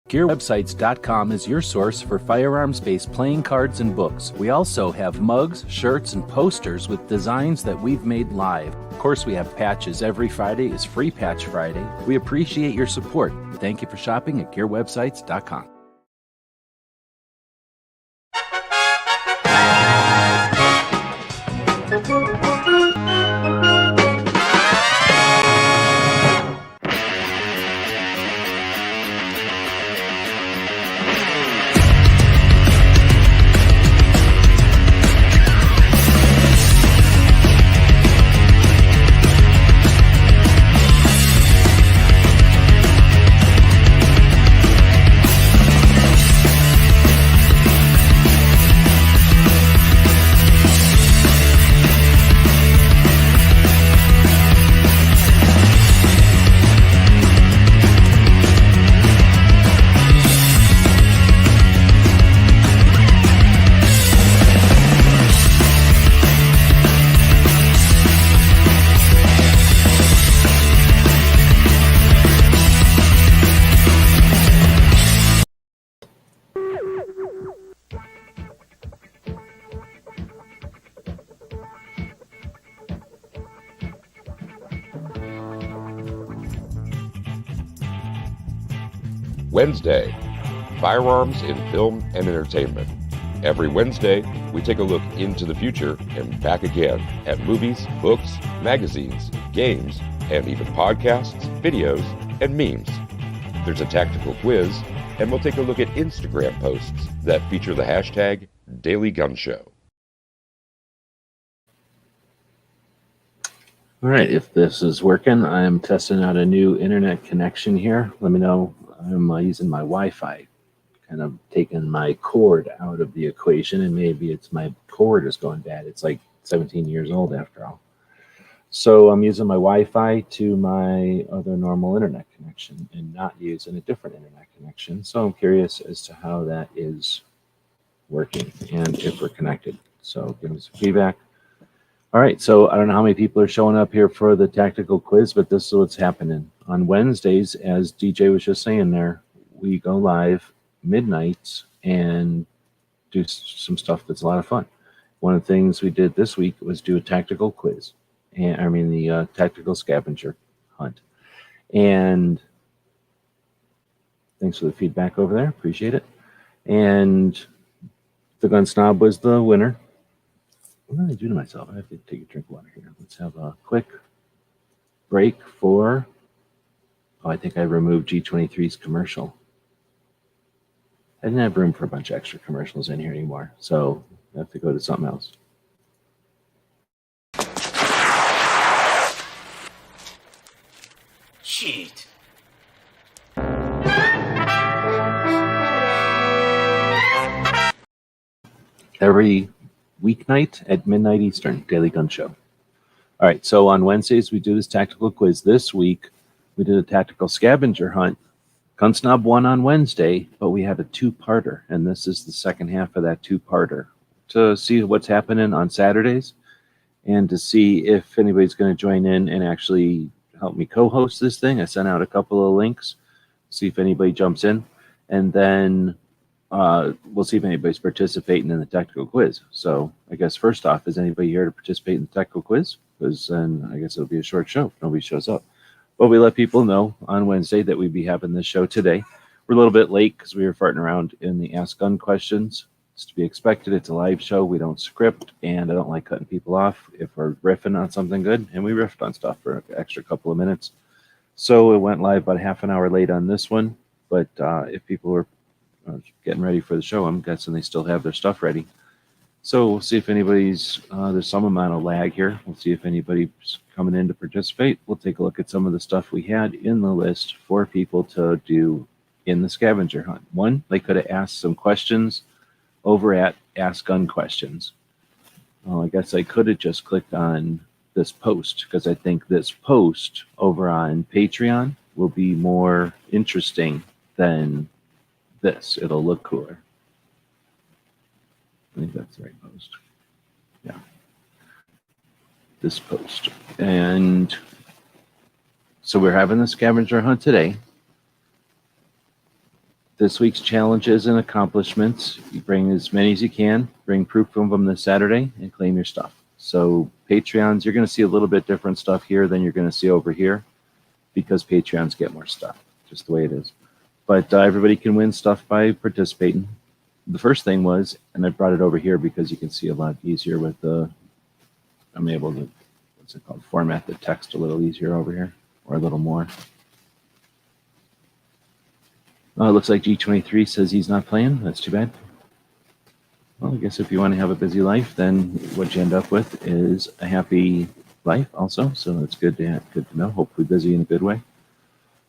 GearWebsites.com is your source for firearms-based playing cards and books. We also have mugs, shirts, and posters with designs that we've made live. Of course, we have patches. Every Friday is Free Patch Friday. We appreciate your support. Thank you for shopping at GearWebsites.com. Wednesday, Firearms in Film and Entertainment. Every Wednesday, we take a look into the future and back again at movies, books, magazines, games, and even podcasts, videos, and memes. There's a tactical quiz, and we'll take a look at Instagram posts that feature the hashtag Daily Gun Show. All right, if this is working, I'm testing out a new internet connection here. Let me know. I'm using my Wi-Fi, kind of taking my cord out of the equation, and maybe it's my cord is going bad. It's like 17 years old after all. So I'm using my Wi-Fi to my other normal internet connection and not using a different internet connection. So I'm curious as to how that is working and if we're connected. So give me some feedback. All right, so I don't know how many people are showing up here for the tactical quiz, but this is what's happening. On Wednesdays, as DJ was just saying there, we go live midnights and do some stuff that's a lot of fun. One of the things we did this week was do a tactical quiz, and the Tactical Scavenger Hunt. And thanks for the feedback over there, appreciate it. And the Gun Snob was the winner. What did I do to myself? I have to take a drink of water here. Let's have a quick break for... Oh, I think I removed G23's commercial. I didn't have room for a bunch of extra commercials in here anymore, so I have to go to something else. Shit. Every weeknight at midnight Eastern, Daily Gun Show. All right, so on Wednesdays, we do this tactical quiz. This week, we did a Tactical Scavenger Hunt. Gun Snob won on Wednesday, but we had a two-parter, and this is the second half of that two-parter to see what's happening on Saturdays and to see if anybody's going to join in and actually help me co-host this thing. I sent out a couple of links, see if anybody jumps in, and then we'll see if anybody's participating in the tactical quiz. So I guess first off, is anybody here to participate in the tactical quiz? Because then I guess it'll be a short show if nobody shows up. But we let people know on Wednesday that we'd be having this show today. We're a little bit late because we were farting around in the Ask Gun questions. It's to be expected. It's a live show. We don't script, and I don't like cutting people off if we're riffing on something good. And we riffed on stuff for an extra couple of minutes. So it went live about half an hour late on this one. But if people were getting ready for the show, I'm guessing they still have their stuff ready. So we'll see if anybody's, there's some amount of lag here. We'll see if anybody's coming in to participate. We'll take a look at some of the stuff we had in the list for people to do in the scavenger hunt. One, they could have asked some questions over at Ask Gun Questions. Well, I guess I could have just clicked on this post because I think this post over on Patreon will be more interesting than this. It'll look cooler. I think that's the right post. Yeah. This post. And so we're having the scavenger hunt today. this week's challenges and accomplishments. You bring as many as you can, bring proof of them this Saturday, and claim your stuff. So Patreons, you're going to see a little bit different stuff here than you're going to see over here because Patreons get more stuff, just the way it is. But everybody can win stuff by participating. The first thing was, and I brought it over here because you can see a lot easier with the, I'm able to, what's it called, format the text a little easier over here, or a little more. It looks like G23 says he's not playing. That's too bad. Well, I guess if you want to have a busy life, then what you end up with is a happy life also. So it's good to know. Hopefully busy in a good way.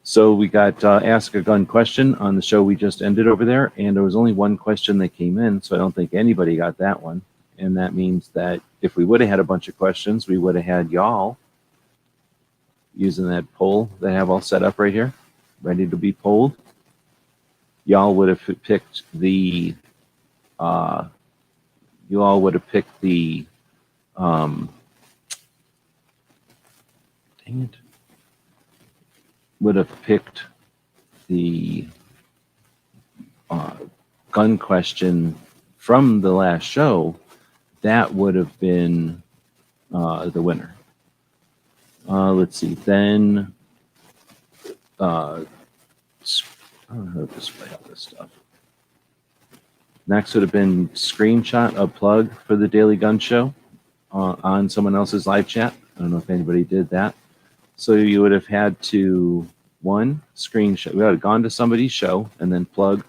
So we got Ask a Gun question on the show we just ended over there. And there was only one question that came in. So I don't think anybody got that one. And that means that if we would have had a bunch of questions, we would have had y'all using that poll that I have all set up right here, ready to be polled. Y'all would have picked the dang it, would have picked the gun question from the last show. That would have been the winner. Let's see, then I don't know how to display all this stuff. Next would have been screenshot a plug for the Daily Gun Show on someone else's live chat. I don't know if anybody did that. So you would have had to, one, screenshot. We would have gone to somebody's show and then plug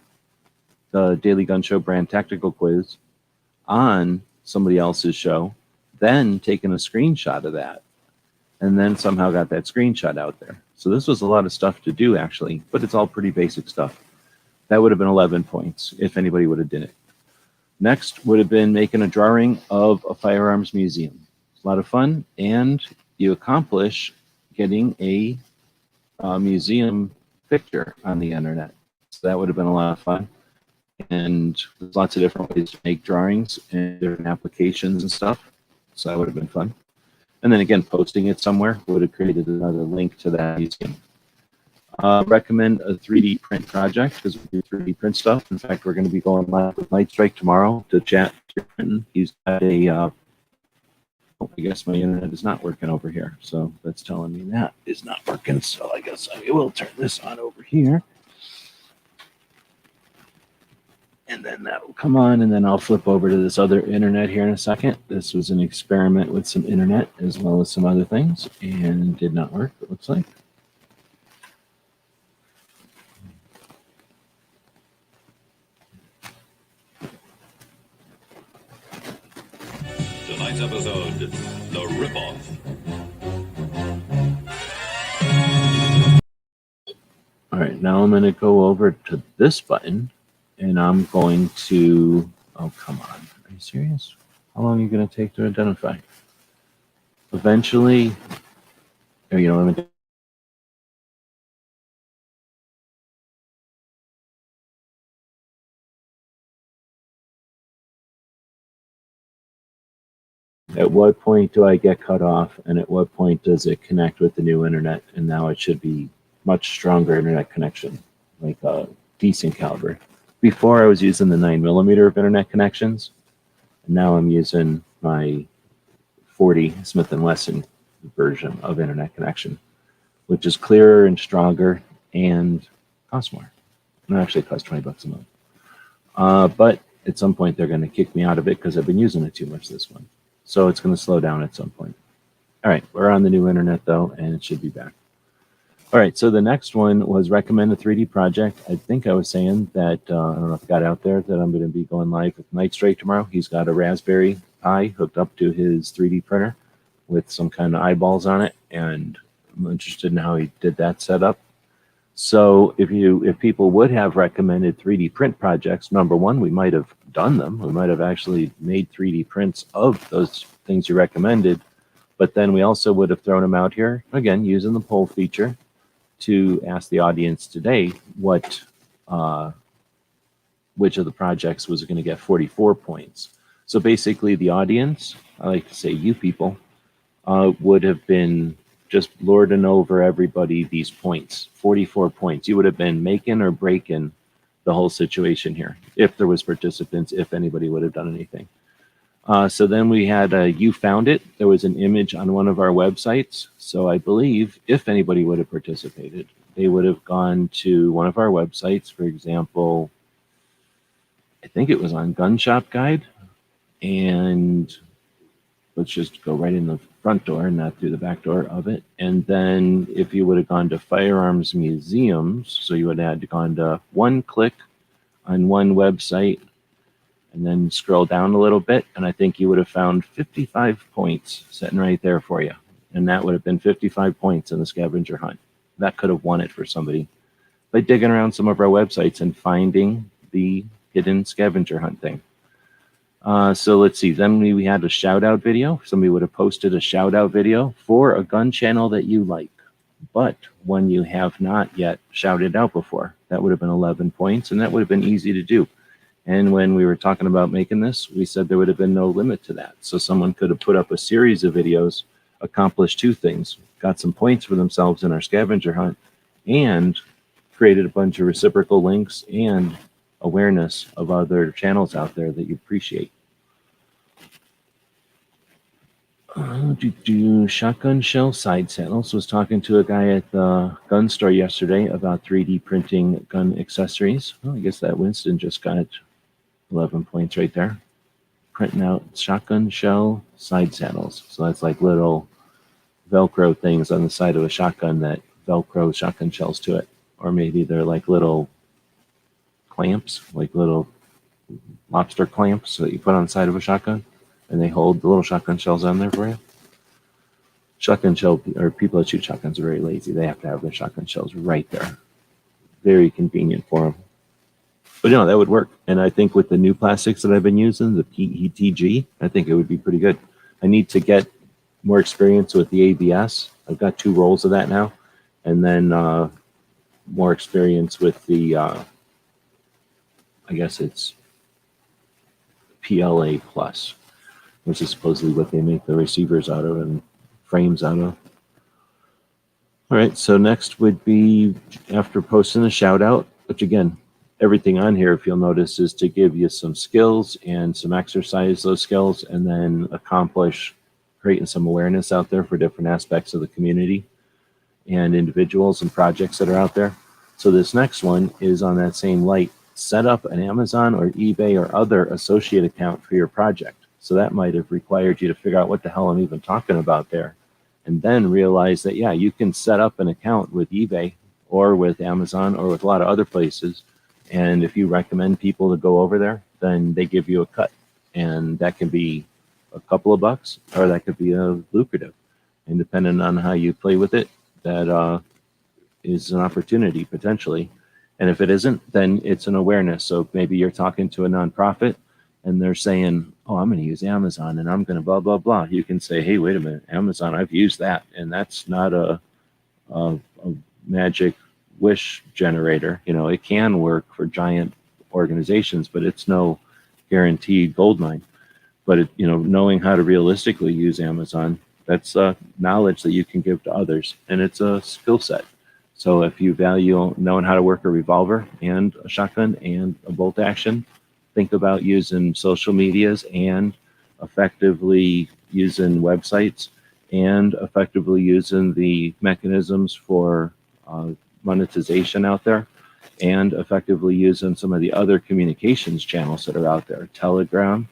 the Daily Gun Show brand tactical quiz on somebody else's show, then taken a screenshot of that, and then somehow got that screenshot out there. So this was a lot of stuff to do, actually, but it's all pretty basic stuff. That would have been 11 points if anybody would have done it. Next would have been making a drawing of a firearms museum. It's a lot of fun, and you accomplish getting a museum picture on the internet. So that would have been a lot of fun. And there's lots of different ways to make drawings and different applications and stuff. So that would have been fun. And then again, posting it somewhere would have created another link to that museum. Recommend a 3D print project because we do 3D print stuff. In fact, we're going to be going live with Night Strike tomorrow to chat to Clinton. He's got a, I guess my internet is not working over here. So that's telling me that is not working. So I guess I will turn this on over here. And then that will come on, and then I'll flip over to this other internet here in a second. This was an experiment with some internet as well as some other things, and did not work, it looks like. Tonight's episode, The Ripoff. All right, now I'm going to go over to this button. And I'm going to, oh, come on. Are you serious? How long are you going to take to identify? Eventually, oh, you know what I'm going to At what point do I get cut off? And at what point does it connect with the new internet? And now it should be much stronger internet connection, like a decent caliber. Before I was using the 9mm of internet connections, and now I'm using my 40 Smith & Wesson version of internet connection, which is clearer and stronger and costs more. It actually costs $20 a month. But at some point they're going to kick me out of it because I've been using it too much this one. So it's going to slow down at some point. All right, we're on the new internet though, and it should be back. All right, so the next one was recommend a 3D project. I think I was saying that, I don't know if it got out there, that I'm going to be going live with Night Strike tomorrow. He's got a Raspberry Pi hooked up to his 3D printer with some kind of eyeballs on it, and I'm interested in how he did that setup. So if people would have recommended 3D print projects, number one, we might have done them. We might have actually made 3D prints of those things you recommended, but then we also would have thrown them out here, again, using the poll feature, to ask the audience today what which of the projects was going to get 44 points. So basically the audience, I like to say you people, would have been just lording over everybody these points, 44 points. You would have been making or breaking the whole situation here, if there was participants, if anybody would have done anything. So then we had You Found It. There was an image on one of our websites. So I believe if anybody would have participated, they would have gone to one of our websites. For example, I think it was on Gun Shop Guide. And let's just go right in the front door and not through the back door of it. And then if you would have gone to Firearms Museums, so you would have had to gone to one click on one website and then scroll down a little bit. And I think you would have found 55 points sitting right there for you. And that would have been 55 points in the scavenger hunt. That could have won it for somebody by digging around some of our websites and finding the hidden scavenger hunt thing. So let's see. Then we had a shout out video. Somebody would have posted a shout out video for a gun channel that you like, but one you have not yet shouted out before. That would have been 11 points, and that would have been easy to do. And when we were talking about making this, we said there would have been no limit to that. So someone could have put up a series of videos, accomplished two things, got some points for themselves in our scavenger hunt, and created a bunch of reciprocal links and awareness of other channels out there that you appreciate. Shotgun shell side saddles. Was talking to a guy at the gun store yesterday about 3D printing gun accessories. Well, I guess that Winston just got 11 points right there. Printing out shotgun shell side saddles. So that's like little Velcro things on the side of a shotgun that Velcro shotgun shells to it. Or maybe they're like little clamps, like little lobster clamps that you put on the side of a shotgun, and they hold the little shotgun shells on there for you. Shotgun shell, or people that shoot shotguns are very lazy. They have to have their shotgun shells right there. Very convenient for them. But that would work. And I think with the new plastics that I've been using, the PETG, I think it would be pretty good. I need to get more experience with the ABS. I've got 2 rolls of that now. And then more experience with the I guess it's PLA Plus, which is supposedly what they make the receivers out of and frames out of. All right, so next would be after posting a shout out, which again, everything on here, if you'll notice, is to give you some skills and some exercise those skills, and then accomplish creating some awareness out there for different aspects of the community and individuals and projects that are out there. So this next one is on that same light. Set up an Amazon or eBay or other associate account for your project. So that might have required you to figure out what the hell I'm even talking about there. And then realize that, yeah, you can set up an account with eBay or with Amazon or with a lot of other places. And if you recommend people to go over there, then they give you a cut. And that can be a couple of bucks, or that could be lucrative. And depending on how you play with it, that is an opportunity potentially. And if it isn't, then it's an awareness. So maybe you're talking to a nonprofit and they're saying, oh, I'm going to use Amazon and I'm going to blah, blah, blah. You can say, hey, wait a minute, Amazon, I've used that. And that's not a magic wish generator. It can work for giant organizations, but it's no guaranteed gold mine. But, knowing how to realistically use Amazon, that's knowledge that you can give to others. And it's a skill set. So if you value knowing how to work a revolver and a shotgun and a bolt action, think about using social medias and effectively using websites and effectively using the mechanisms for monetization out there, and effectively using some of the other communications channels that are out there. Telegram,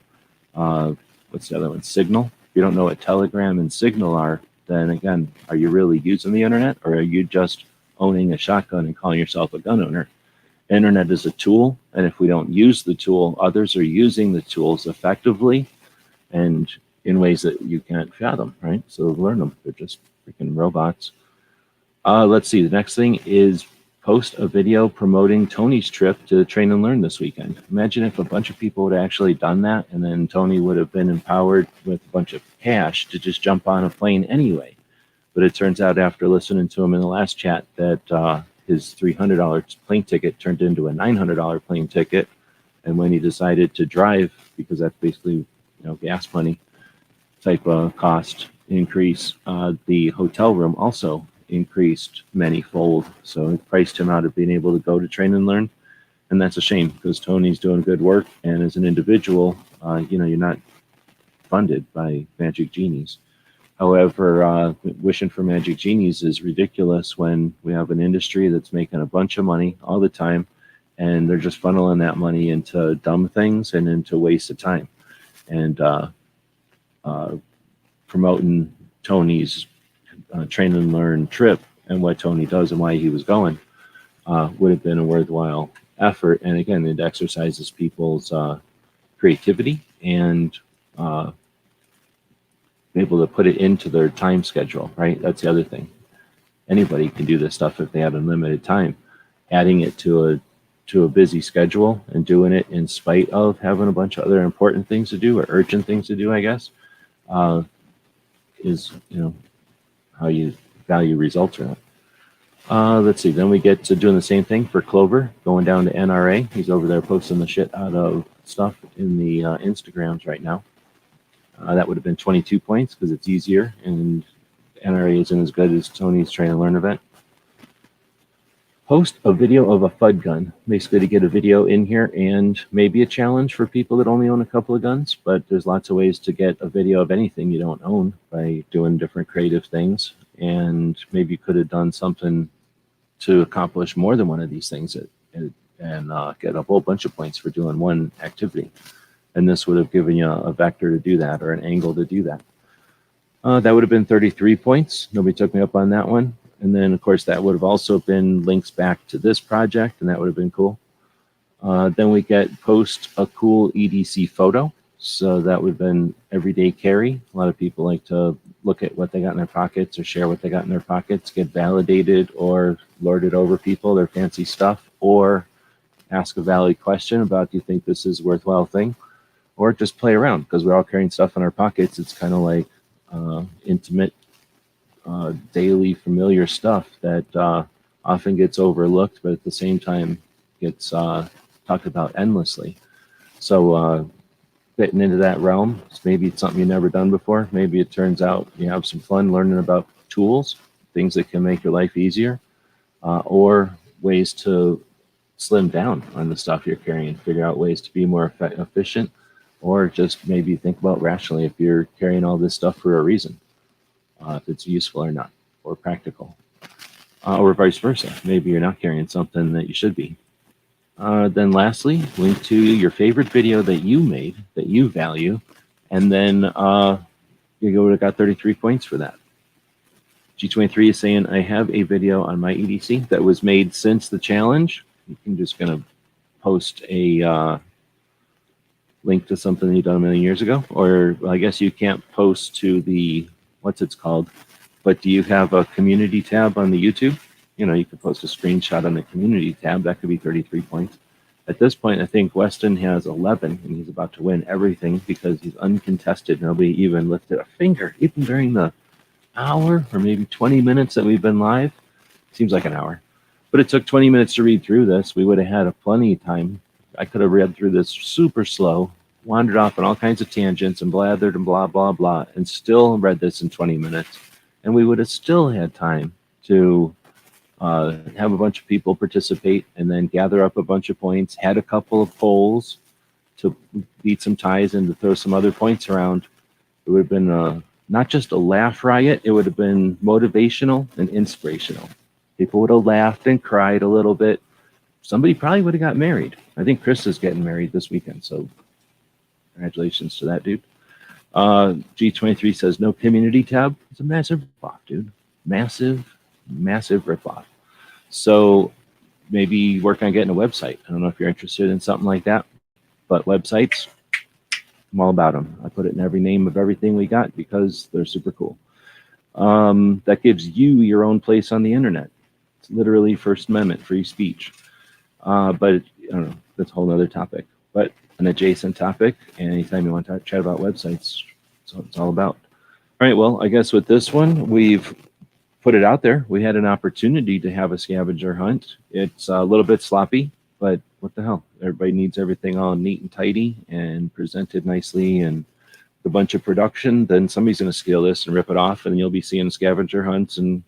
what's the other one? Signal. If you don't know what Telegram and Signal are, then again, are you really using the internet, or are you just owning a shotgun and calling yourself a gun owner? Internet is a tool, and if we don't use the tool, others are using the tools effectively and in ways that you can't fathom, right? So learn them. They're just freaking robots. Let's see. The next thing is post a video promoting Tony's trip to Train and Learn this weekend. Imagine if a bunch of people would have actually done that, and then Tony would have been empowered with a bunch of cash to just jump on a plane anyway. But it turns out after listening to him in the last chat that his $300 plane ticket turned into a $900 plane ticket. And when he decided to drive, because that's basically gas money type of cost increase, the hotel room also increased many-fold. So it priced him out of being able to go to Train and Learn. And that's a shame because Tony's doing good work, and as an individual, you're not funded by Magic Genies. However, wishing for Magic Genies is ridiculous when we have an industry that's making a bunch of money all the time, and they're just funneling that money into dumb things and into waste of time. And promoting Tony's train and learn trip and what Tony does and why he was going would have been a worthwhile effort. And again, it exercises people's creativity and be able to put it into their time schedule, right? That's the other thing. Anybody can do this stuff if they have unlimited time. Adding it to a busy schedule and doing it in spite of having a bunch of other important things to do or urgent things to do, I guess, is how you value results or not. Let's see. Then we get to doing the same thing for Clover, going down to NRA. He's over there posting the shit out of stuff in the Instagrams right now. That would have been 22 points because it's easier, and NRA isn't as good as Tony's Train and Learn event. Post a video of a FUD gun, basically to get a video in here, and maybe a challenge for people that only own a couple of guns, but there's lots of ways to get a video of anything you don't own by doing different creative things, and maybe you could have done something to accomplish more than one of these things and get a whole bunch of points for doing one activity. And this would have given you a vector to do that or an angle to do that. That would have been 33 points. Nobody took me up on that one. And then, of course, that would have also been links back to this project, and that would have been cool. Then we get post a cool EDC photo. So that would have been everyday carry. A lot of people like to look at what they got in their pockets or share what they got in their pockets, get validated or lord it over people, their fancy stuff, or ask a valid question about, do you think this is a worthwhile thing? Or just play around because we're all carrying stuff in our pockets. It's kind of like intimate, daily, familiar stuff that often gets overlooked, but at the same time gets talked about endlessly. So fitting into that realm, maybe it's something you've never done before. Maybe it turns out you have some fun learning about tools, things that can make your life easier, or ways to slim down on the stuff you're carrying, figure out ways to be more efficient, or just maybe think about rationally if you're carrying all this stuff for a reason, if it's useful or not, or practical, or vice versa. Maybe you're not carrying something that you should be. Then lastly, link to your favorite video that you made, that you value, and then you would have got 33 points for that. G23 is saying, I have a video on my EDC that was made since the challenge. I'm just going to post a link to something you done a million years ago, or well, I guess you can't post to the, what's it's called, but do you have a community tab on the YouTube? You could post a screenshot on the community tab. That could be 33 points. At this point, I think Weston has 11, and he's about to win everything because he's uncontested. Nobody even lifted a finger, even during the hour or maybe 20 minutes that we've been live. Seems like an hour. But it took 20 minutes to read through this. We would have had plenty of time. I could have read through this super slow, wandered off on all kinds of tangents and blathered and blah, blah, blah, and still read this in 20 minutes. And we would have still had time to have a bunch of people participate and then gather up a bunch of points, had a couple of polls to beat some ties and to throw some other points around. It would have been not just a laugh riot, it would have been motivational and inspirational. People would have laughed and cried a little bit. Somebody probably would have got married. I think Chris is getting married this weekend, so congratulations to that dude. G23 says no community tab. It's a massive ripoff, dude. Massive ripoff. So maybe work on getting a website. I don't know if you're interested in something like that, but websites, I'm all about them. I put it in every name of everything we got because they're super cool. That gives you your own place on the internet. It's literally First Amendment, free speech. But I don't know, that's a whole other topic. But an adjacent topic, and anytime you want to chat about websites, that's what it's all about. All right, well, I guess with this one, we've put it out there. We had an opportunity to have a scavenger hunt. It's a little bit sloppy, but what the hell? Everybody needs everything all neat and tidy and presented nicely and a bunch of production. Then somebody's going to steal this and rip it off, and you'll be seeing scavenger hunts and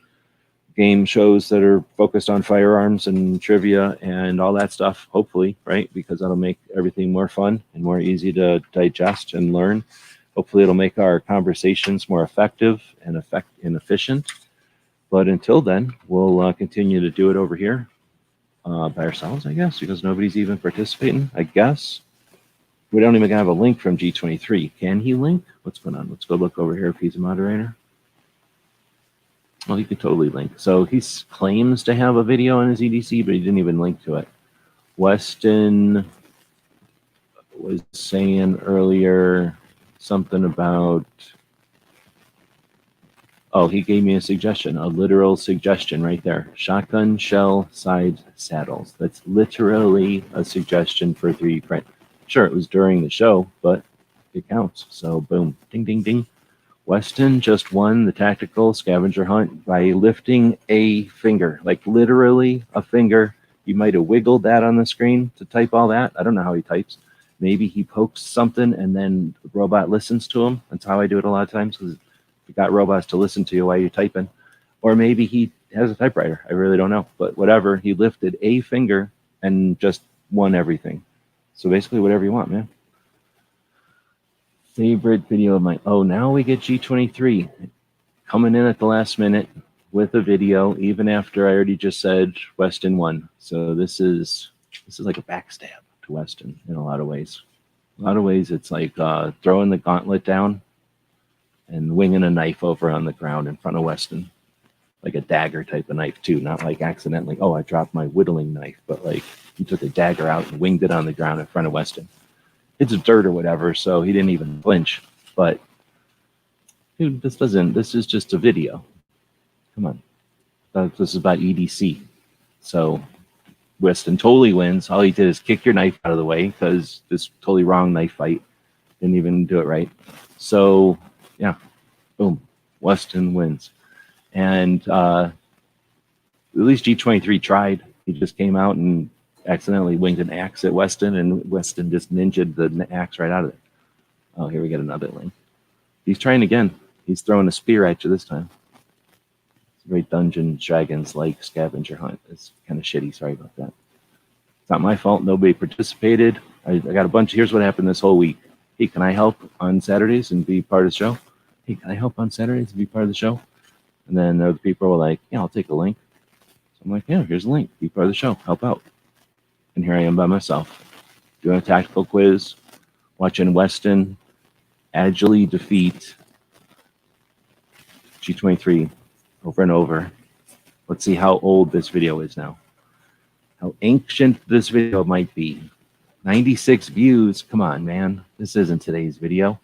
game shows that are focused on firearms and trivia and all that stuff, hopefully, right? Because that'll make everything more fun and more easy to digest and learn. Hopefully it'll make our conversations more effective and efficient. But until then, we'll continue to do it over here by ourselves, I guess, because nobody's even participating, I guess. We don't even have a link from G23. Can he link? What's going on? Let's go look over here if he's a moderator. Well, he could totally link. So he claims to have a video on his EDC, but he didn't even link to it. Weston was saying earlier something about, oh, he gave me a suggestion, a literal suggestion right there. Shotgun shell side saddles. That's literally a suggestion for 3D print. Sure, it was during the show, but it counts. So boom, ding, ding, ding. Weston just won the Tactical Scavenger Hunt by lifting a finger, like literally a finger. You might have wiggled that on the screen to type all that. I don't know how he types. Maybe he pokes something and then the robot listens to him. That's how I do it a lot of times, because you got robots to listen to you while you're typing. Or maybe he has a typewriter. I really don't know. But whatever, he lifted a finger and just won everything. So basically whatever you want, man. Favorite video of mine. Oh, now we get G23 coming in at the last minute with a video, even after I already just said Weston won. So this is like a backstab to Weston in a lot of ways. A lot of ways it's like throwing the gauntlet down and winging a knife over on the ground in front of Weston. Like a dagger type of knife too, not like accidentally, oh, I dropped my whittling knife, but like he took a dagger out and winged it on the ground in front of Weston. It's dirt or whatever, so he didn't even flinch. But dude, this is just a video. Come on. This is about EDC. So Weston totally wins. All he did is kick your knife out of the way, because this totally wrong knife fight. Didn't even do it right. So yeah, boom, Weston wins. And at least G23 tried. He just came out and accidentally winged an axe at Weston, and Weston just ninja'd the axe right out of it. Oh, here we get another link. He's trying again. He's throwing a spear at you this time. It's a very Dungeons Dragons-like scavenger hunt. It's kind of shitty. Sorry about that. It's not my fault. Nobody participated. I got a bunch. Here's what happened this whole week. Hey, can I help on Saturdays and be part of the show? Hey, can I help on Saturdays and be part of the show? And then other people were like, yeah, I'll take a link. So I'm like, yeah, here's a link. Be part of the show. Help out. And here I am by myself, doing a tactical quiz, watching Weston agilely defeat G23 over and over. Let's see how old this video is now. How ancient this video might be. 96 views. Come on, man. This isn't today's video.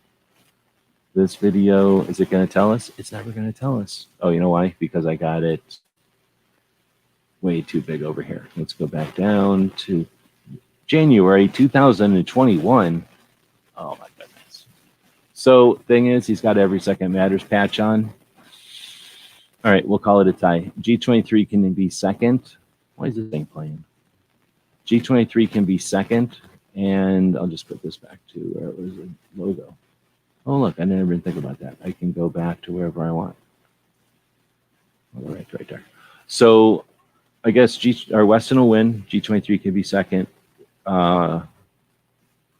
This video, is it going to tell us? It's never going to tell us. Oh, you know why? Because I got it way too big over here. Let's go back down to January 2021. Oh my goodness. So thing is, he's got Every Second Matters patch on. All right, we'll call it a tie. G23 can be second. Why is this thing playing? G23 can be second, and I'll just put this back to where it was a logo. Oh look, I didn't even think about that. I can go back to wherever I want. All right, right there. So I guess Weston will win. G23 can be second.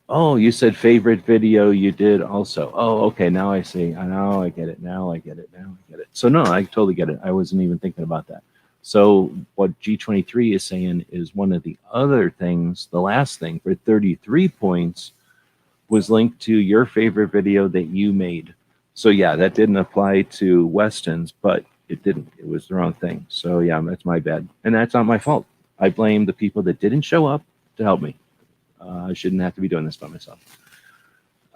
Oh, you said favorite video you did also. Oh, okay. Now I see. Now I get it. Now I get it. Now I get it. So no, I totally get it. I wasn't even thinking about that. So what G23 is saying is one of the other things, the last thing for 33 points was linked to your favorite video that you made. So yeah, that didn't apply to Weston's, but it didn't. It was the wrong thing. So yeah, that's my bad. And that's not my fault. I blame the people that didn't show up to help me. I shouldn't have to be doing this by myself.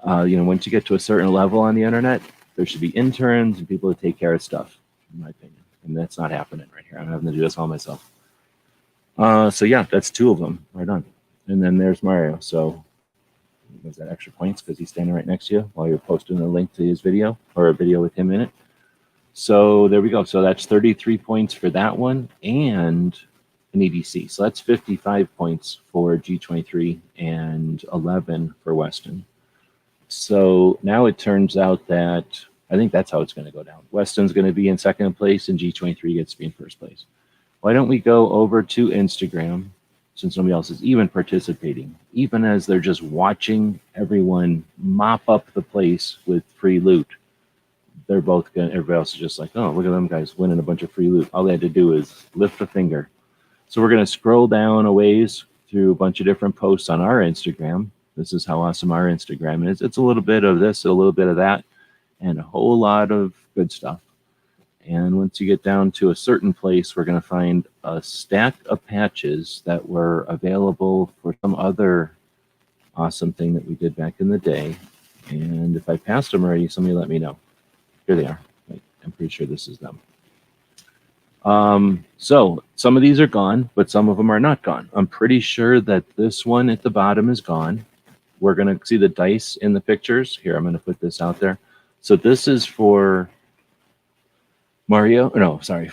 You know, once you get to a certain level on the internet, there should be interns and people that take care of stuff, in my opinion. And that's not happening right here. I'm having to do this all myself. So yeah, that's two of them right on. And then there's Mario. So was that extra points because he's standing right next to you while you're posting a link to his video or a video with him in it. So there we go. So that's 33 points for that one and an EDC. So that's 55 points for G23 and 11 for Weston. So now it turns out that I think that's how it's going to go down. Weston's going to be in second place, and G23 gets to be in first place. Why don't we go over to Instagram, since nobody else is even participating, even as they're just watching everyone mop up the place with free loot. They're both going. Everybody else is just like, oh, look at them guys winning a bunch of free loot. All they had to do is lift a finger. So we're going to scroll down a ways through a bunch of different posts on our Instagram. This is how awesome our Instagram is. It's a little bit of this, a little bit of that, and a whole lot of good stuff. And once you get down to a certain place, we're going to find a stack of patches that were available for some other awesome thing that we did back in the day. And if I passed them already, somebody let me know. Here they are. Wait, I'm pretty sure this is them. So some of these are gone, but some of them are not gone. I'm pretty sure that this one at the bottom is gone. We're going to see the dice in the pictures. Here, I'm going to put this out there. So this is for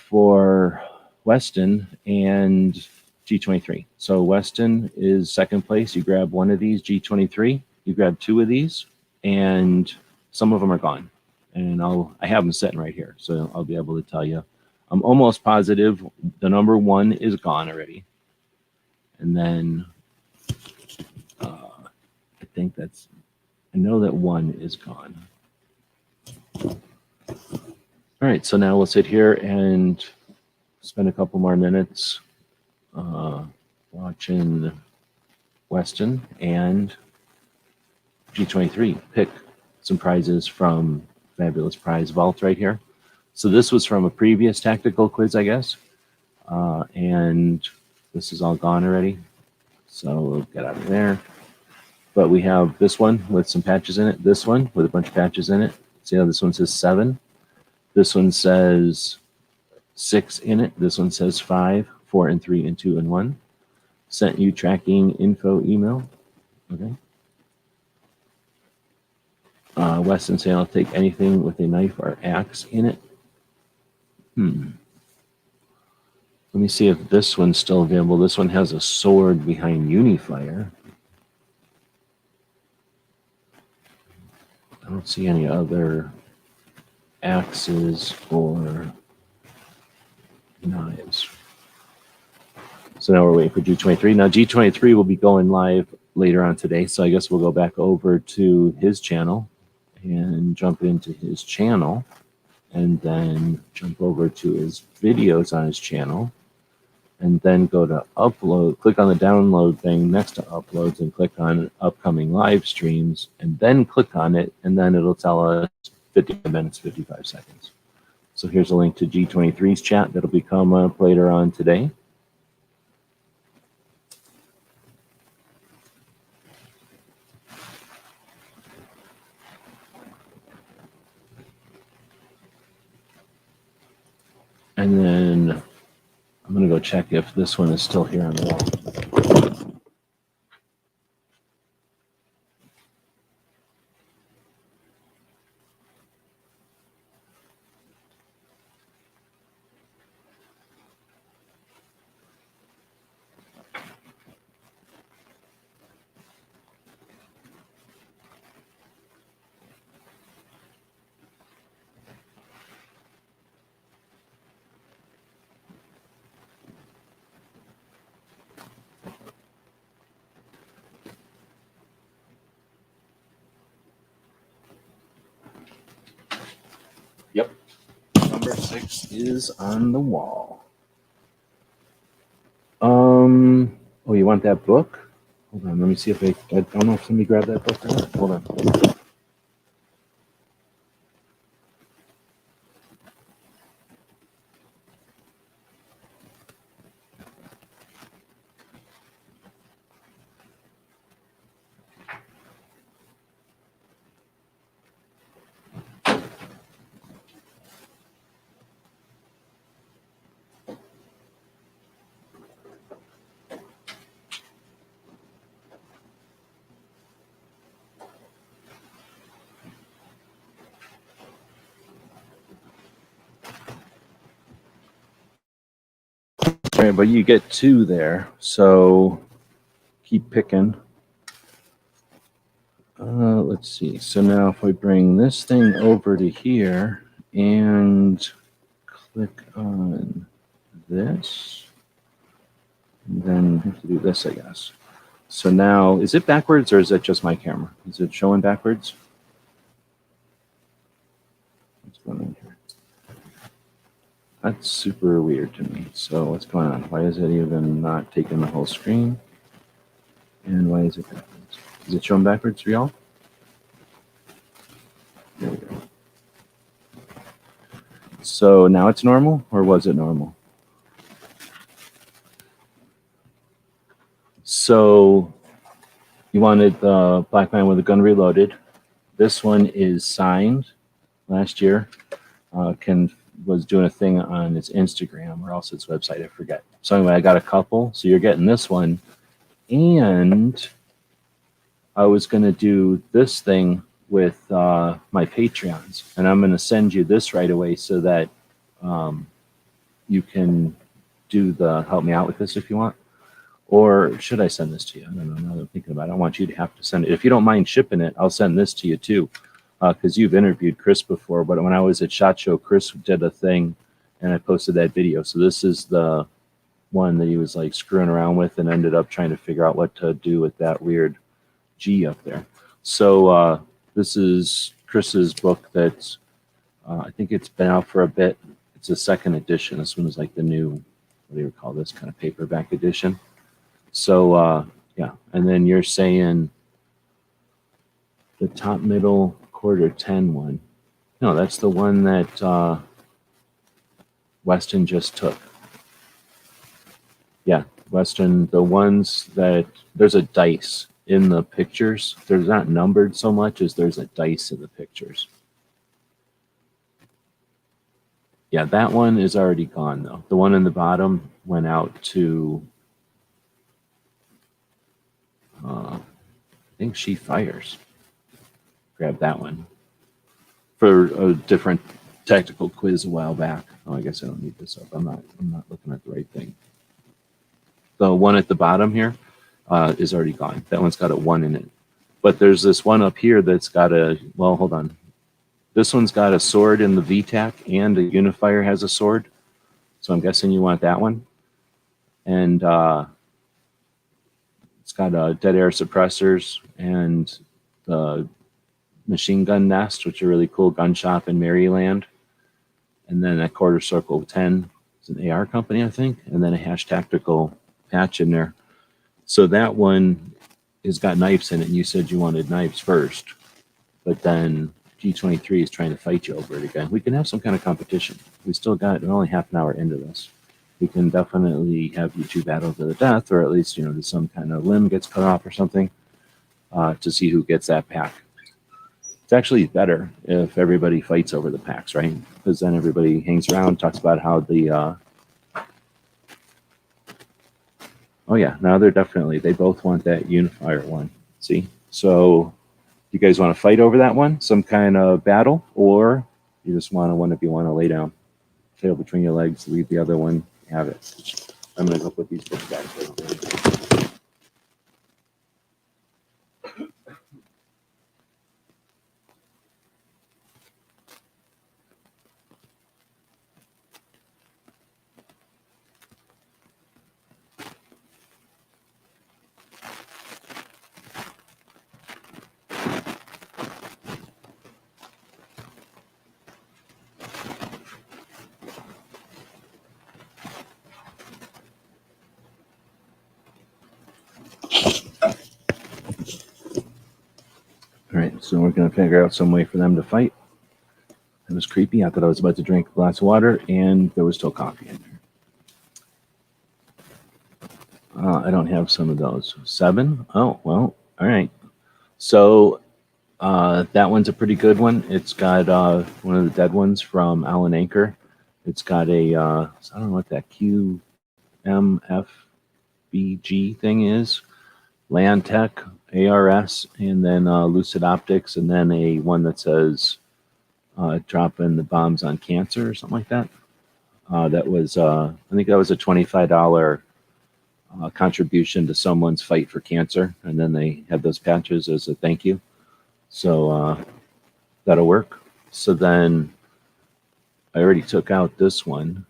for Weston and G23. So Weston is second place. You grab one of these. G23, you grab two of these, and some of them are gone. And I have them sitting right here, so I'll be able to tell you. I'm almost positive the number one is gone already. And then I know that one is gone. All right, so now we'll sit here and spend a couple more minutes watching Weston and G23 pick some prizes from Fabulous Prize Vault right here. So this was from a previous tactical quiz, I guess. And this is all gone already. So we'll get out of there. But we have this one with some patches in it. This one with a bunch of patches in it. See how this one says 7. This one says 6 in it. This one says 5, 4, and 3, and 2, and 1. Sent you tracking info email. Okay. Weston saying I'll take anything with a knife or axe in it. Let me see if this one's still available. This one has a sword behind Unifire. I don't see any other axes or knives. So now we're waiting for G23. Now G23 will be going live later on today. So I guess we'll go back over to his channel and jump into his channel, and then jump over to his videos on his channel, and then go to upload, click on the download thing next to uploads, and click on upcoming live streams, and then click on it, and then it'll tell us 50 minutes, 55 seconds. So here's a link to G23's chat that'll be coming up later on today. And then I'm going to go check if this one is still here on the wall. Yep. Number 6 is on the wall. Oh, you want that book? Hold on, let me see if I don't know if somebody grabbed that book or not. Hold on. All right, but you get 2 there, so keep picking. Let's see. So now if I bring this thing over to here and click on this, then I have to do this, I guess. So now, is it backwards or is it just my camera? Is it showing backwards? What's going on here? That's super weird to me. So what's going on? Why is it even not taking the whole screen? And why is it backwards? Is it showing backwards for y'all? There we go. So now it's normal, or was it normal? So you wanted the Black Man with a Gun Reloaded. This one is signed last year. Ken was doing a thing on his Instagram or else his website, I forget. So anyway, I got a couple. So you're getting this one. And I was going to do this thing with my Patreons. And I'm going to send you this right away so that you can do the help me out with this if you want. Or should I send this to you? I don't know. Now that I'm thinking about it, I don't want you to have to send it. If you don't mind shipping it, I'll send this to you too. Because you've interviewed Chris before, but when I was at SHOT Show, Chris did a thing, and I posted that video. So this is the one that he was like screwing around with and ended up trying to figure out what to do with that weird G up there. So this is Chris's book that's, I think it's been out for a bit. It's a second edition. This one is like the new, what do you call this, kind of paperback edition. So yeah, and then you're saying the top middle quarter 10 one. No, that's the one that Weston just took. Yeah, Weston, the ones that there's a dice in the pictures. They're not numbered so much as there's a dice in the pictures. Yeah, that one is already gone though. The one in the bottom went out to, I think She Fires. Grab that one for a different tactical quiz a while back. Oh, I guess I don't need this up. I'm not looking at the right thing. The one at the bottom here is already gone. That one's got a 1 in it. But there's this one up here that's got a, well, hold on. This one's got a sword in the VTAC and a unifier has a sword. So I'm guessing you want that one. And it's got dead air suppressors and the machine gun nest, which are really cool gun shop in Maryland. And then a quarter circle 10 is an AR company, I think. And then a hash tactical patch in there. So that one has got knives in it. And you said you wanted knives first. But then G23 is trying to fight you over it again. We can have some kind of competition. We still got, we're only half an hour into this. We can definitely have you two battle to the death, or at least, you know, some kind of limb gets cut off or something to see who gets that pack. It's actually better if everybody fights over the packs, right? Because then everybody hangs around, talks about how the... oh yeah, now they're definitely, they both want that unifier one. See? So you guys want to fight over that one? Some kind of battle? Or you just want to, one if you want to lay down, tail between your legs, leave the other one, have it. I'm going to go put these books back there. All right, so we're going to figure out some way for them to fight. It was creepy. I thought I was about to drink a glass of water, and there was still coffee in there. I don't have some of those. 7? Oh, well, all right. So that one's a pretty good one. It's got one of the dead ones from Alan Anchor. It's got a, I don't know what that QMFBG thing is. Land Tech, ARS, and then Lucid Optics, and then a one that says dropping the bombs on cancer or something like that. That was, I think that was a $25 contribution to someone's fight for cancer, and then they had those patches as a thank you. So that'll work. So then I already took out this one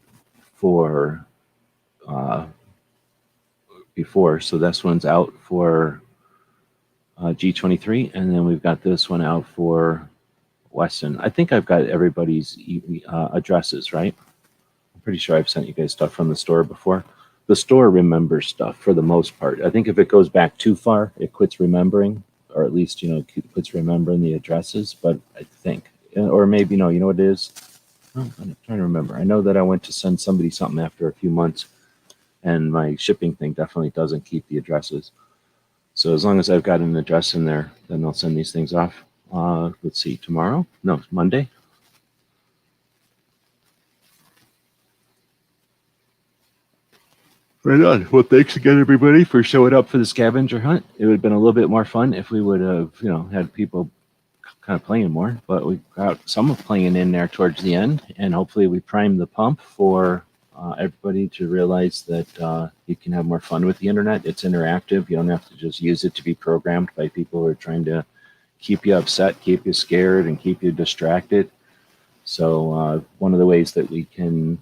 for before. So this one's out for G23, and then we've got this one out for Weston. I think I've got everybody's addresses, right? I'm pretty sure I've sent you guys stuff from the store before. The store remembers stuff for the most part. I think if it goes back too far, it quits remembering, or at least, quits remembering the addresses. But I think, or maybe no, you know what it is? Oh, I'm trying to remember. I know that I went to send somebody something after a few months, and my shipping thing definitely doesn't keep the addresses. So as long as I've got an address in there, then I'll send these things off. Let's see, tomorrow? No, Monday. Right on. Well, thanks again, everybody, for showing up for the scavenger hunt. It would have been a little bit more fun if we would have, had people kind of playing more, but we got some of playing in there towards the end, and hopefully we primed the pump for everybody to realize that you can have more fun with the internet. It's interactive. You don't have to just use it to be programmed by people who are trying to keep you upset, keep you scared, and keep you distracted. So one of the ways that we can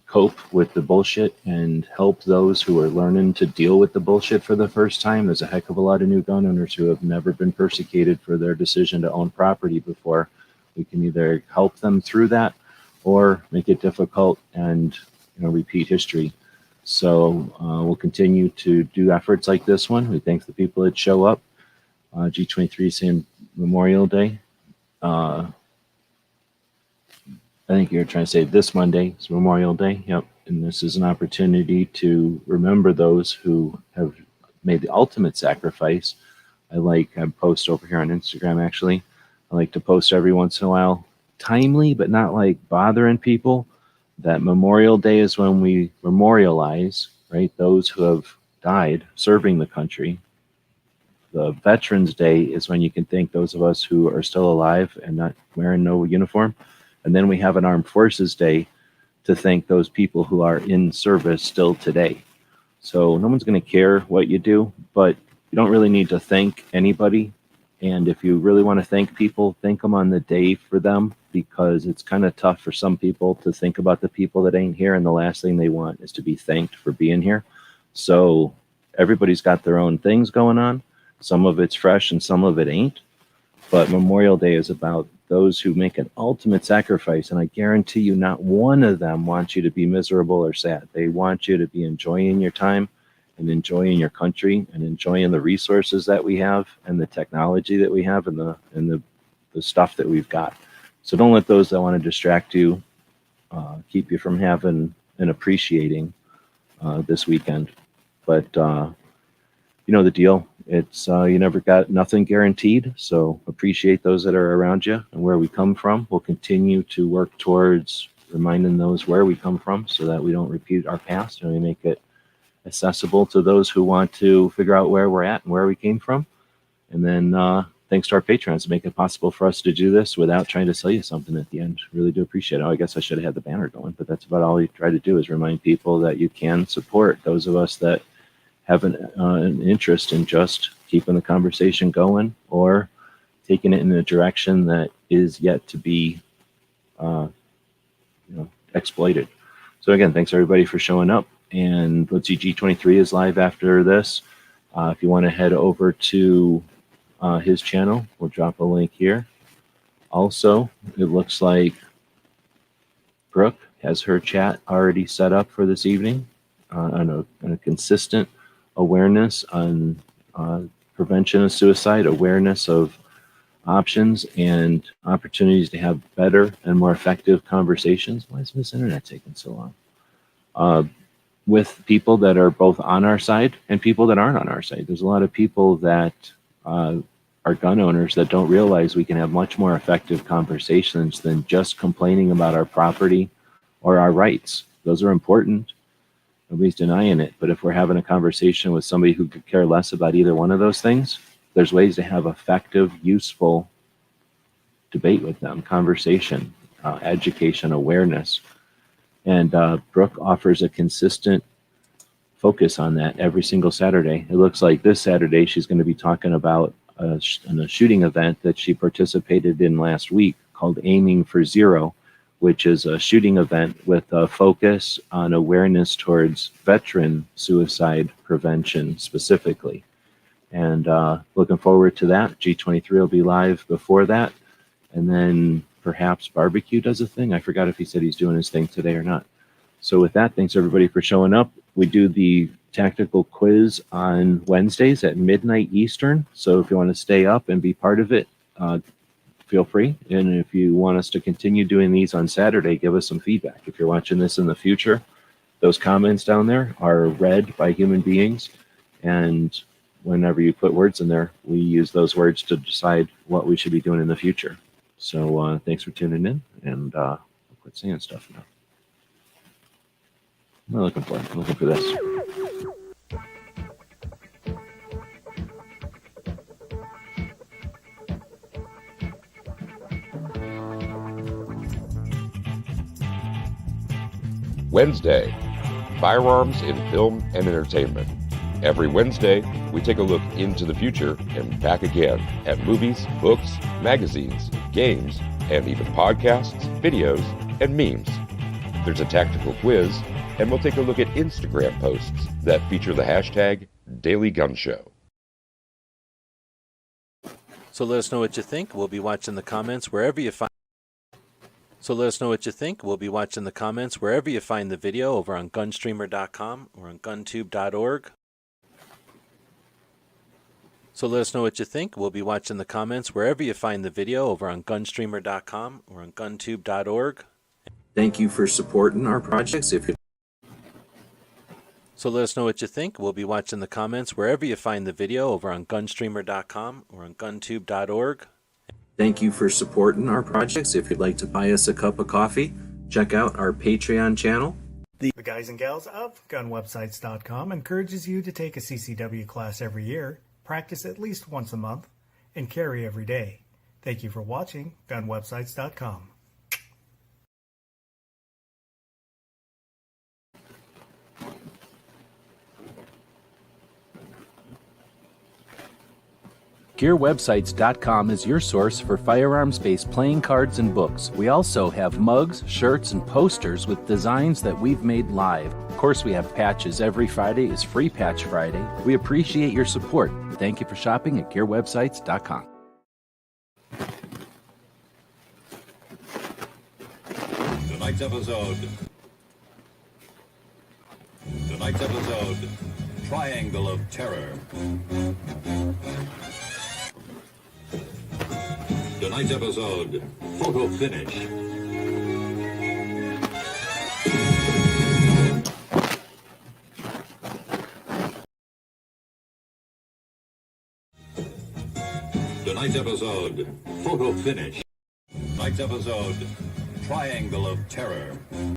cope with the bullshit and help those who are learning to deal with the bullshit for the first time. There's a heck of a lot of new gun owners who have never been persecuted for their decision to own property before. We can either help them through that or make it difficult and repeat history. So we'll continue to do efforts like this one. We thank the people that show up. G23 saying Memorial Day. I think you're trying to say this Monday is Memorial Day. Yep. And this is an opportunity to remember those who have made the ultimate sacrifice. I post over here on Instagram, actually. I like to post every once in a while, timely, but not like bothering people. That Memorial Day is when we memorialize, right, those who have died serving the country. The Veterans Day is when you can thank those of us who are still alive and not wearing no uniform. And then we have an Armed Forces Day to thank those people who are in service still today. So no one's going to care what you do, but you don't really need to thank anybody. And if you really want to thank people, thank them on the day for them, because it's kind of tough for some people to think about the people that ain't here. And the last thing they want is to be thanked for being here. So everybody's got their own things going on. Some of it's fresh and some of it ain't. But Memorial Day is about those who make an ultimate sacrifice. And I guarantee you, not one of them wants you to be miserable or sad. They want you to be enjoying your time and enjoying your country and enjoying the resources that we have and the technology that we have and the stuff that we've got. So don't let those that want to distract you keep you from having and appreciating this weekend. But you know the deal. It's you never got nothing guaranteed. So appreciate those that are around you and where we come from. We'll continue to work towards reminding those where we come from so that we don't repeat our past, and we make it accessible to those who want to figure out where we're at and where we came from. And then thanks to our patrons to make it possible for us to do this without trying to sell you something at the end. Really do appreciate it. Oh, I guess I should have had the banner going, but that's about all we try to do, is remind people that you can support those of us that have an interest in just keeping the conversation going or taking it in a direction that is yet to be exploited. So again, thanks everybody for showing up. And let's see, G23 is live after this. If you want to head over to his channel, we'll drop a link here. Also, it looks like Brooke has her chat already set up for this evening on a consistent awareness on prevention of suicide, awareness of options and opportunities to have better and more effective conversations. Why is this internet taking so long? With people that are both on our side and people that aren't on our side. There's a lot of people that are gun owners that don't realize we can have much more effective conversations than just complaining about our property or our rights. Those are important. Nobody's denying it. But if we're having a conversation with somebody who could care less about either one of those things, there's ways to have effective, useful debate with them, conversation, education, awareness. And Brooke offers a consistent focus on that every single Saturday. It looks like this Saturday she's going to be talking about in a shooting event that she participated in last week called Aiming for Zero, which is a shooting event with a focus on awareness towards veteran suicide prevention specifically. And looking forward to that. G23 will be live before that. And then perhaps Barbecue does a thing. I forgot if he said he's doing his thing today or not. So with that, thanks everybody for showing up. We do the tactical quiz on Wednesdays at midnight Eastern. So if you want to stay up and be part of it, feel free. And if you want us to continue doing these on Saturday, give us some feedback. If you're watching this in the future, those comments down there are read by human beings. And whenever you put words in there, we use those words to decide what we should be doing in the future. So thanks for tuning in, and I'll quit saying stuff now. I'm looking for this. Wednesday, Firearms in Film and Entertainment. Every Wednesday, we take a look into the future and back again at movies, books, magazines, games, and even podcasts, videos, and memes. There's a tactical quiz, and we'll take a look at Instagram posts that feature the hashtag Daily Gun Show. So let us know what you think. We'll be watching the comments wherever you find. So let us know what you think. We'll be watching the comments wherever you find the video, over on gunstreamer.com or on guntube.org. So let us know what you think. We'll be watching the comments wherever you find the video, over on gunstreamer.com or on guntube.org. Thank you for supporting our projects. So let us know what you think. We'll be watching the comments wherever you find the video, over on gunstreamer.com or on guntube.org. Thank you for supporting our projects. If you'd like to buy us a cup of coffee, check out our Patreon channel. The guys and gals of gunwebsites.com encourages you to take a CCW class every year, practice at least once a month, and carry every day. Thank you for watching gunwebsites.com. GearWebsites.com is your source for firearms-based playing cards and books. We also have mugs, shirts, and posters with designs that we've made live. Of course, we have patches. Every Friday is Free Patch Friday. We appreciate your support. Thank you for shopping at GearWebsites.com. Tonight's episode, Triangle of Terror. Tonight's episode, photo finish. Tonight's episode, photo finish. Tonight's episode, Triangle of Terror.